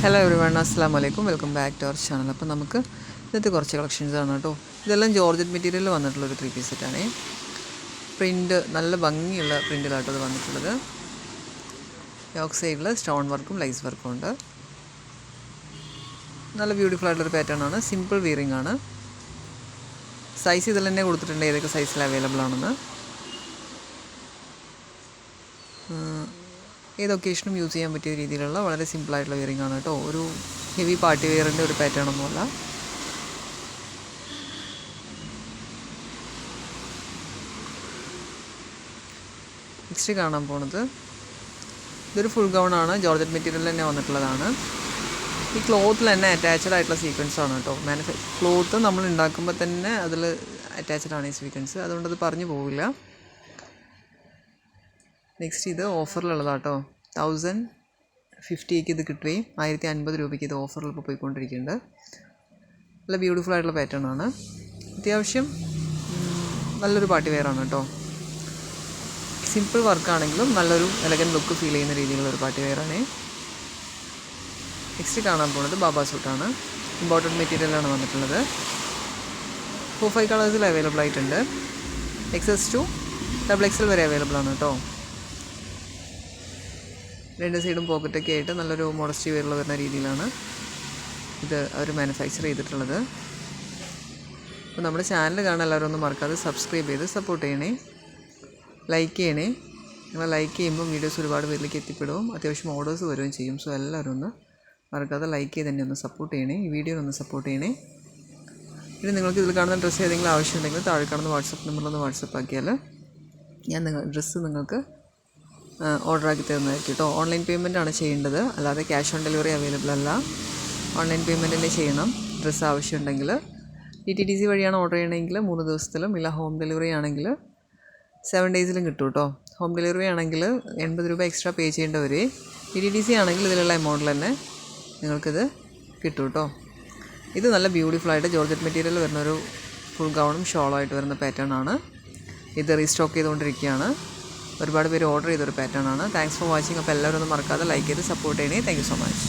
Hello everyone, അസ്സലാമു അലൈക്കും. Welcome back to our channel. അപ്പോൾ നമുക്ക് ഇന്നത്തെ കുറച്ച് കളക്ഷൻസ് ആണ് കേട്ടോ. ഇതെല്ലാം ജോർജറ്റ് മെറ്റീരിയലിൽ വന്നിട്ടുള്ളൊരു 3-piece സെറ്റാണ്. പ്രിൻറ്റ് നല്ല ഭംഗിയുള്ള പ്രിൻറ്റിലാട്ടോ അത് വന്നിട്ടുള്ളത്. യോക്ക് സൈഡിൽ സ്റ്റോൺ വർക്കും ലൈസ് വർക്കും ഉണ്ട്. നല്ല ബ്യൂട്ടിഫുൾ ആയിട്ടുള്ളൊരു പാറ്റേൺ ആണ്. സിമ്പിൾ വിയറിംഗ് ആണ്. സൈസ് ഇതിൽ തന്നെ കൊടുത്തിട്ടുണ്ട്, ഏതൊക്കെ സൈസിൽ അവൈലബിൾ ആണെന്ന്. ഏത് ഒക്കേഷനും യൂസ് ചെയ്യാൻ പറ്റിയ രീതിയിലുള്ള വളരെ സിമ്പിളായിട്ടുള്ള വിയറിംഗ് ആണ് കേട്ടോ. ഒരു ഹെവി പാർട്ടി വെയറിൻ്റെ ഒരു പാറ്റേൺ ഒന്നുമല്ല. നെക്സ്റ്റ് കാണാൻ പോണത് ഇതൊരു ഫുൾ ഗൗണാണ്. ജോർജറ്റ് മെറ്റീരിയൽ തന്നെ വന്നിട്ടുള്ളതാണ്. ഈ ക്ലോത്തിൽ തന്നെ അറ്റാച്ച്ഡ് ആയിട്ടുള്ള സീക്വൻസ് ആണ് കേട്ടോ. ക്ലോത്ത് നമ്മൾ ഉണ്ടാക്കുമ്പോൾ തന്നെ അതിൽ അറ്റാച്ച്ഡ് ആണ് ഈ സീക്വൻസ്, അതുകൊണ്ടത് പറഞ്ഞു പോവില്ല. നെക്സ്റ്റ് ഇത് ഓഫറിലുള്ളതാട്ടോ. 1050ക്ക് ഇത് കിട്ടുകയും 1050 രൂപയ്ക്ക് ഇത് ഓഫറിൽ ഇപ്പോൾ പോയിക്കൊണ്ടിരിക്കുന്നുണ്ട്. നല്ല ബ്യൂട്ടിഫുൾ ആയിട്ടുള്ള പാറ്റേൺ ആണ്. അത്യാവശ്യം നല്ലൊരു പാർട്ടി വെയർ ആണ് കേട്ടോ. സിമ്പിൾ വർക്കാണെങ്കിലും നല്ലൊരു എലഗൻറ്റ് ലുക്ക് ഫീൽ ചെയ്യുന്ന രീതിയിലുള്ളൊരു പാർട്ടി വെയർ ആണ്. നെക്സ്റ്റ് കാണാൻ പോകുന്നത് ബാബ സൂട്ടാണ്. ഇമ്പോർട്ടൻറ്റ് മെറ്റീരിയലാണ് വന്നിട്ടുള്ളത്. 4-5 കളേഴ്സിൽ അവൈലബിൾ ആയിട്ടുണ്ട്. XS to XXL വരെ അവൈലബിൾ ആണ് കേട്ടോ. രണ്ട് സൈഡും പോക്കറ്റൊക്കെ ആയിട്ട് നല്ലൊരു മോഡസ്റ്റി വെയറിൽ വരുന്ന രീതിയിലാണ് ഇത് അവർ മാനുഫാക്ചർ ചെയ്തിട്ടുള്ളത്. അപ്പോൾ നമ്മുടെ ചാനൽ കാണാൻ എല്ലാവരും ഒന്ന് മറക്കാതെ സബ്സ്ക്രൈബ് ചെയ്ത് സപ്പോർട്ട് ചെയ്യണേ, ലൈക്ക് ചെയ്യണേ. നിങ്ങൾ ലൈക്ക് ചെയ്യുമ്പോൾ വീഡിയോസ് ഒരുപാട് പേരിലേക്ക് എത്തിപ്പെടും, അത്യാവശ്യം ഓർഡേഴ്സ് വരികയും ചെയ്യും. സോ എല്ലാവരും ഒന്ന് മറക്കാതെ ലൈക്ക് ചെയ്ത് തന്നെ ഒന്ന് സപ്പോർട്ട് ചെയ്യണേ, ഈ വീഡിയോ ഒന്ന് സപ്പോർട്ട് ചെയ്യണേ. ഇനി നിങ്ങൾക്ക് ഇതിൽ കാണുന്ന ഡ്രസ്സ് ഏതെങ്കിലും ആവശ്യമുണ്ടെങ്കിൽ താഴെ കാണുന്ന വാട്സപ്പ് നമ്പറിലൊന്ന് വാട്സപ്പ് ആക്കിയാൽ ഞാൻ ഡ്രസ്സ് നിങ്ങൾക്ക് ഓർഡറാക്കി തരുന്നതായിരിക്കും കേട്ടോ. ഓൺലൈൻ പേയ്മെൻ്റ് ആണ് ചെയ്യേണ്ടത്, അല്ലാതെ ക്യാഷ് ഓൺ ഡെലിവറി അവൈലബിൾ അല്ല. ഓൺലൈൻ പേയ്മെൻറ്റ് തന്നെ ചെയ്യണം. ഡ്രസ്സ് ആവശ്യമുണ്ടെങ്കിൽ DTDC വഴിയാണ് ഓർഡർ ചെയ്യണമെങ്കിൽ 3 ദിവസത്തിലും, ഇല്ല ഹോം ഡെലിവറി ആണെങ്കിൽ 7 ഡേയ്സിലും കിട്ടും കേട്ടോ. ഹോം ഡെലിവറി ആണെങ്കിൽ 80 രൂപ എക്സ്ട്രാ പേ ചെയ്യേണ്ടി വരും. DTDC ആണെങ്കിൽ ഇതിലുള്ള എമൗണ്ടിൽ തന്നെ നിങ്ങൾക്കിത് കിട്ടും കേട്ടോ. ഇത് നല്ല ബ്യൂട്ടിഫുള്ളായിട്ട് ജോർജറ്റ് മെറ്റീരിയൽ വരുന്നൊരു ഫുൾ ഗൗണും ഷോളായിട്ട് വരുന്ന പാറ്റേൺ ആണ്. ഇത് റീസ്റ്റോക്ക് ചെയ്തുകൊണ്ടിരിക്കുകയാണ്. ഒരുപാട് പേര് ഓർഡർ ചെയ്തൊരു പാറ്റേൺ ആണ്. Thanks for watching. അപ്പോൾ എല്ലാവരും ഒന്ന് മറക്കാതെ ലൈക്ക് ചെയ്ത് സപ്പോർട്ട് ചെയ്യണേ. Thank you so much.